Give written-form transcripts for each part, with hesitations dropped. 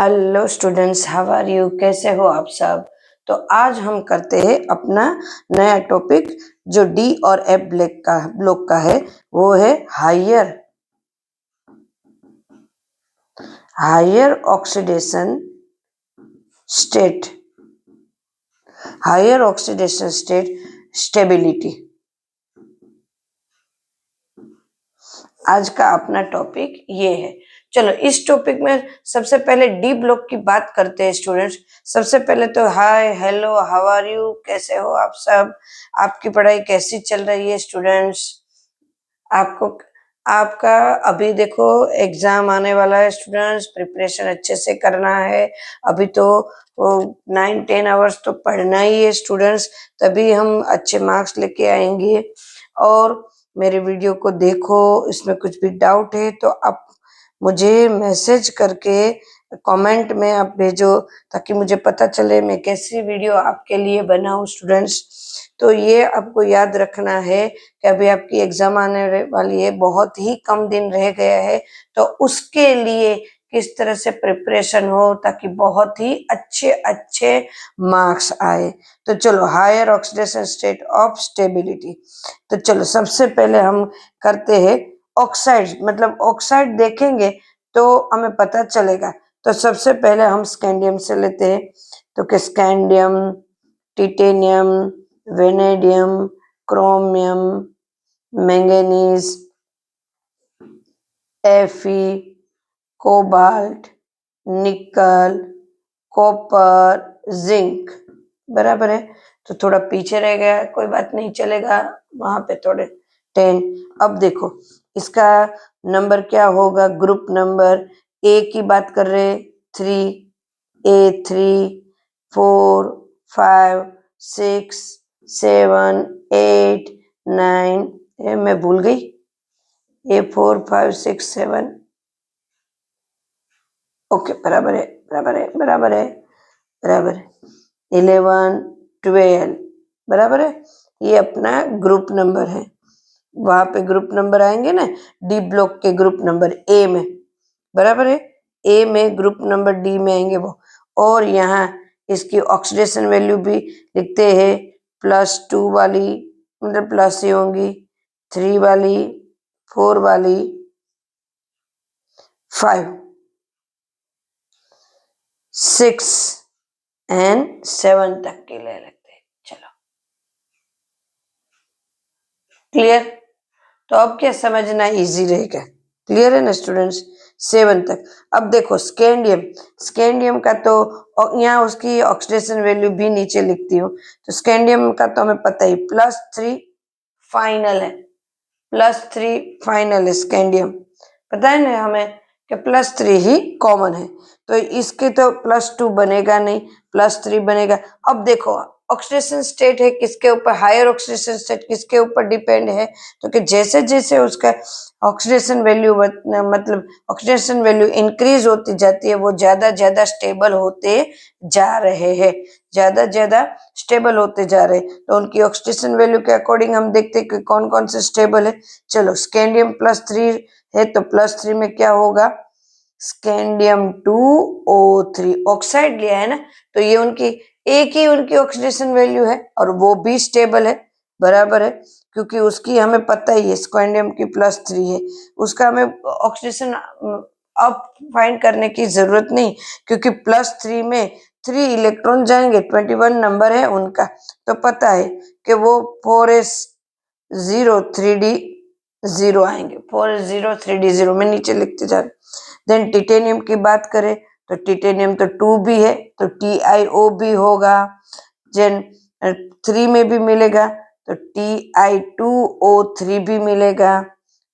Hello students, how are you? कैसे हो आप सब? तो आज हम करते हैं अपना नया टॉपिक जो डी और एफ ब्लॉक का है। वो है higher oxidation state, higher oxidation state stability. आज का अपना टॉपिक ये है। चलो इस टॉपिक में सबसे पहले डी ब्लॉक की बात करते हैं स्टूडेंट्स। सबसे पहले तो हाय, हेलो, हाउ आर यू, कैसे हो आप सब? आपकी पढ़ाई कैसी चल रही है स्टूडेंट्स? आपको आपका अभी देखो एग्जाम आने वाला है स्टूडेंट्स, प्रिपरेशन अच्छे से करना है। अभी तो 9-10 आवर्स तो पढ़ना ही है स्टूडेंट्स, तभी हम अच्छे मार्क्स लेके आएंगे। और मेरे वीडियो को देखो, इसमें कुछ भी डाउट है तो आप मुझे मैसेज करके कमेंट में आप भेजो, ताकि मुझे पता चले मैं कैसी वीडियो आपके लिए बनाऊं स्टूडेंट्स। तो ये आपको याद रखना है कि अभी आपकी एग्जाम आने वाली है, बहुत ही कम दिन रह गया है, तो उसके लिए किस तरह से प्रिपरेशन हो ताकि बहुत ही अच्छे अच्छे मार्क्स आए। तो चलो, higher oxidation state of stability. तो चलो सबसे पहले हम करते हैं ऑक्साइड, मतलब ऑक्साइड देखेंगे तो हमें पता चलेगा। तो सबसे पहले हम स्कैंडियम से लेते हैं। तो कि scandium, titanium, vanadium, chromium, manganese, Fe, cobalt, nickel, copper, zinc. बराबर है। तो थोड़ा पीछे रह गया, कोई बात नहीं, चलेगा, वहां पे थोड़े 10। अब देखो इसका नंबर क्या होगा, ग्रुप नंबर। ए की बात कर रहे 3, A3, 4, 5, 6, 7, 8, 9। मैं भूल गई, A4, 5, 6, 7। ओके, बराबर है, बराबर है, बराबर है, बराबर है। 11, 12, बराबर है। ये अपना ग्रुप नंबर है। वहां पे ग्रुप नंबर आएंगे ना, डी ब्लॉक के ग्रुप नंबर ए में, बराबर है। ए में ग्रुप नंबर, डी में आएंगे वो। और यहाँ इसकी ऑक्सीडेशन वैल्यू भी लिखते हैं। +2 वाली मतलब प्लस ही होंगी, 3 वाली, 4 वाली, 5, 6 एंड 7 तक के ले लेते हैं। चलो, क्लियर? तो अब क्या समझना इजी रहेगा, क्लियर है ना स्टूडेंट्स? 7 तक। अब देखो स्कैंडियम, स्कैंडियम का तो यहाँ उसकी ऑक्सीडेशन वैल्यू भी नीचे लिखती हूँ। तो स्कैंडियम का तो हमें पता ही, +3 फाइनल है, +3 फाइनल है स्कैंडियम। पता है ना हमें कि +3 ही कॉमन है। तो इसके तो +2 बनेगा नहीं, +3 बनेगा। अब देखो ऑक्सीडेशन स्टेट है किसके ऊपर, हायर ऑक्सीडेशन स्टेट किसके ऊपर डिपेंड है? तो कि जैसे जैसे उसका ऑक्सीडेशन वैल्यू मतलब ऑक्सीडेशन वैल्यू इंक्रीज होती जाती है, वो ज्यादा ज्यादा स्टेबल होते जा रहे हैं, ज्यादा ज्यादा स्टेबल होते जा रहे हैं। तो उनकी ऑक्सीडेशन वैल्यू के अकॉर्डिंग हम देखते हैं कि कौन कौन से स्टेबल है। चलो, स्कैंडियम +3 है तो +3 में क्या होगा, स्कैंडियम 2O3 ऑक्साइड लिया है ना, तो ये उनकी एक ही उनकी ऑक्सीडेशन वैल्यू है और वो भी स्टेबल है, बराबर है। क्योंकि उसकी हमें पता ही है, स्कैंडियम की +3 है, उसका हमें ऑक्सीडेशन अब फाइंड करने की जरूरत नहीं, क्योंकि +3 में 3 इलेक्ट्रॉन जाएंगे, 21 नंबर है उनका। तो पता है कि वो 4s0 3d0 आएंगे, 4s0 3d0 में नीचे लिखते जा रहे। देन टिटेनियम की बात करें तो टिटेनियम तो 2 भी है, तो TiO भी होगा। देन 3 में भी मिलेगा तो Ti2O3 भी मिलेगा,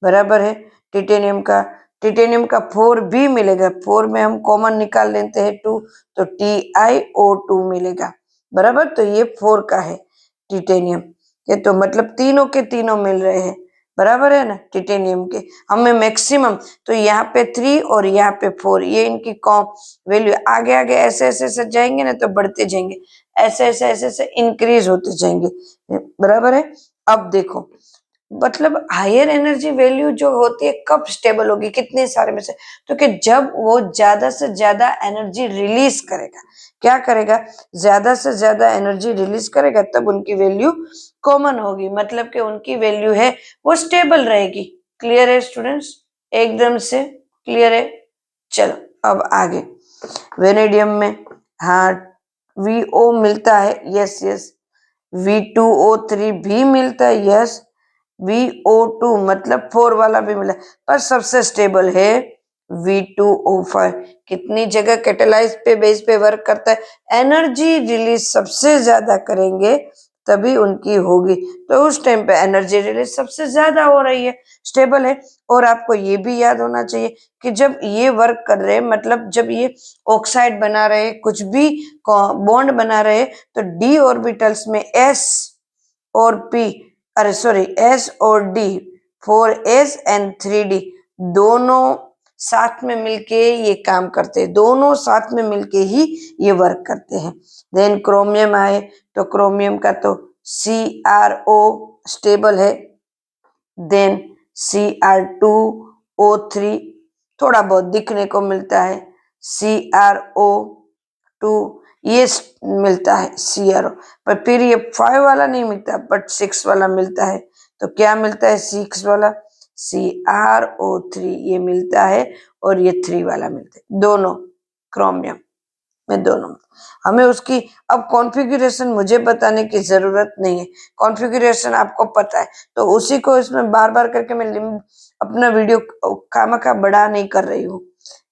बराबर है। टिटेनियम का 4 भी मिलेगा, 4 में हम कॉमन निकाल लेते हैं 2, तो TiO2 मिलेगा, बराबर। तो ये 4 का है टिटेनियम। ये तो मतलब तीनों के तीनों मिल रहे हैं, बराबर है ना। टिटेनियम के हमें मैक्सिमम, तो यहाँ पे 3 और यहाँ पे 4, ये इनकी कॉम वैल्यू आगे आगे ऐसे ऐसे ऐसे जाएंगे ना तो बढ़ते जाएंगे, ऐसे ऐसे ऐसे ऐसे इंक्रीज होते जाएंगे, बराबर है। अब देखो मतलब हायर एनर्जी वैल्यू जो होती है कब स्टेबल होगी, कितने सारे में से, तो कि जब वो ज्यादा से ज्यादा एनर्जी रिलीज करेगा। क्या करेगा? ज्यादा से ज्यादा एनर्जी रिलीज करेगा, तब उनकी वैल्यू कॉमन होगी, मतलब कि उनकी वैल्यू है वो स्टेबल रहेगी। क्लियर है स्टूडेंट्स? एकदम से क्लियर है। चलो अब आगे, वेनेडियम में हाँ VO मिलता है, यस यस। V2O3 भी मिलता है, यस। VO2 मतलब 4 वाला भी मिला, पर सबसे स्टेबल है V2O5। कितनी जगह कैटेलाइज पे बेस पे वर्क करता है, एनर्जी रिलीज सबसे ज्यादा करेंगे तभी उनकी होगी, तो उस टाइम पे एनर्जी रिलीज सबसे ज्यादा हो रही है, स्टेबल है। और आपको ये भी याद होना चाहिए कि जब ये वर्क कर रहे, मतलब जब ये ऑक्साइड बना रहे, कुछ भी बॉन्ड बना रहे, तो d ऑर्बिटल्स में s और p, अरे सॉरी s और d, 4s एंड 3d दोनों साथ में मिलके ये काम करते हैं, दोनों साथ में मिलके ही ये वर्क करते हैं। देन क्रोमियम आए, तो क्रोमियम का तो CrO स्टेबल है। देन Cr2O3 थोड़ा बहुत दिखने को मिलता है, CrO2 ये मिलता है CrO, पर फिर ये 5 वाला नहीं मिलता, बट 6 वाला मिलता है। तो क्या मिलता है 6 वाला? CrO3 ये मिलता है, और ये 3 वाला मिलता है, दोनों क्रोमियम में, दोनों में। हमें उसकी अब कॉन्फ़िगरेशन मुझे बताने की जरूरत नहीं है, कॉन्फ़िगरेशन आपको पता है, तो उसी को इसमें बार बार करके मैं अपना वीडियो खामखा बड़ा नहीं कर रही हूँ।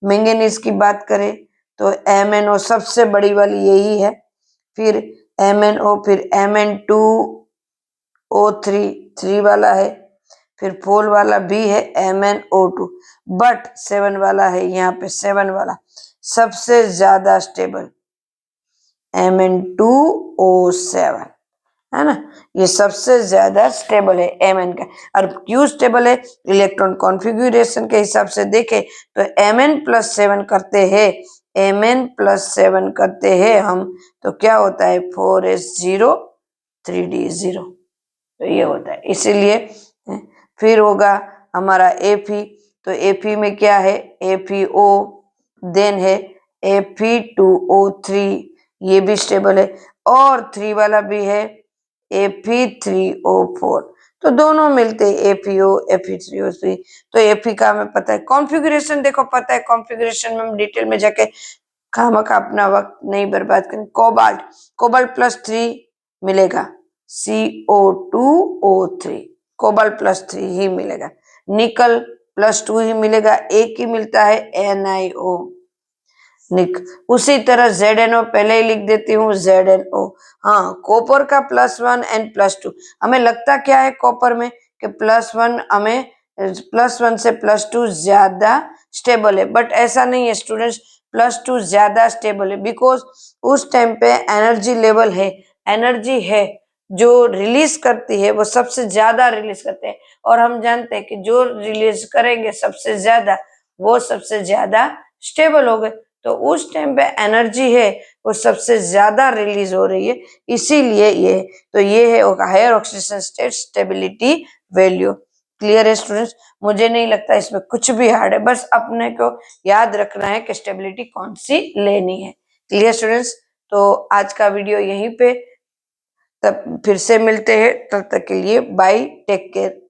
मैंगनीज की बात करें तो MnO सबसे बड़ी वाली यही है, फिर MnO, फिर Mn2O3 3 वाला है, फिर 4 वाला भी है MnO2, बट 7 वाला है, यहाँ पे 7 वाला सबसे ज्यादा स्टेबल Mn2O7 है ना, ये सबसे ज्यादा स्टेबल है Mn का। और क्यों स्टेबल है? इलेक्ट्रॉन कॉन्फ़िगरेशन के हिसाब से देखें तो Mn+7 करते हैं, Mn+7 करते हैं हम, तो क्या होता है 4s0 3d0, तो ये होता है, इसीलिए। फिर होगा हमारा Fe, तो Fe में क्या है? FeO, देन है Fe2O3 ये भी स्टेबल है, और 3 वाला भी है Fe3O4, तो दोनों मिलते हैं FeO Fe3O3। तो Fe का हमें पता है, कॉन्फ़िगरेशन देखो पता है, कॉन्फ़िगरेशन में हम डिटेल में जाके खामखा अपना वक्त नहीं बर्बाद करें। कोबाल्ट, कोबाल्ट+3 मिलेगा, CO2O3, कोबाल्ट+3 ही मिलेगा। निकल+2 ही मिलेगा, एक ही मिलता है NiO, निक। उसी तरह ZnO पहले ही लिख देती हूँ, ZnO। हाँ, कॉपर का +1 एंड +2, हमें लगता क्या है कॉपर में कि +1 हमें +1 से +2 ज्यादा स्टेबल है, बट ऐसा नहीं है स्टूडेंट्स, +2 ज्यादा स्टेबल है, बिकॉज उस टाइम पे एनर्जी लेवल है, एनर्जी है जो रिलीज करती है वो सबसे ज्यादा रिलीज करते हैं, और हम जानते हैं कि जो रिलीज करेंगे सबसे ज्यादा वो सबसे ज्यादा स्टेबल हो गए, तो उस टाइम पे एनर्जी है वो सबसे ज्यादा रिलीज हो रही है, इसीलिए ये, तो ये है higher oxidation state stability value. Clear है स्टूडेंट्स? मुझे नहीं लगता इसमें कुछ भी हार्ड है, बस अपने को याद रखना है कि स्टेबिलिटी कौन सी लेनी है। Clear students? तो आज का वीडियो यहीं पे, तब फिर से मिलते हैं, तब तक के लिए बाय, टेक केयर।